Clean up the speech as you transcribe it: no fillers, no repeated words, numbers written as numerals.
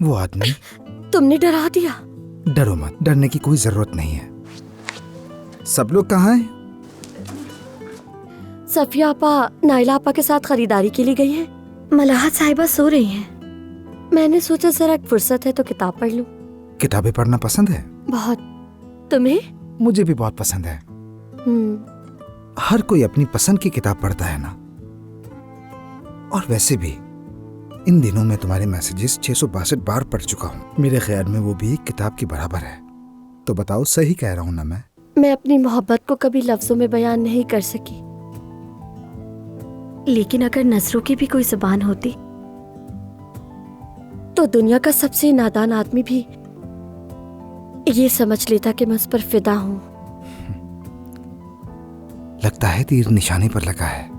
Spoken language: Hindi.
वो आदमी। तुमने डरा दिया। डरो मत, डरने की कोई जरूरत नहीं है। सब लोग कहाँ हैं? सफिया आपा नाइला आपा के साथ खरीदारी के लिए गई हैं। मलाहत साहिबा सो रही हैं। मैंने सोचा जरा फुर्सत है तो किताब पढ़ लूं। किताबें पढ़ना पसंद है? बहुत। तुम्हें? मुझे भी बहुत पसंद है। हर कोई अपनी पसंद की किताब पढ़ता है ना। और वैसे भी इन दिनों में तुम्हारे मैसेजेस 662 बार पढ़ चुका हूँ। मेरे ख्याल में वो भी एक किताब की बराबर है। तो बताओ, सही कह रहा हूँ ना मैं? मैं अपनी मोहब्बत को कभी लफ्जों में बयान नहीं कर सकी, लेकिन अगर नजरों की भी कोई जुबान होती तो दुनिया का सबसे नादान आदमी भी ये समझ लेता कि मैं उस पर फिदा हूँ। लगता है तीर निशाने पर लगा है।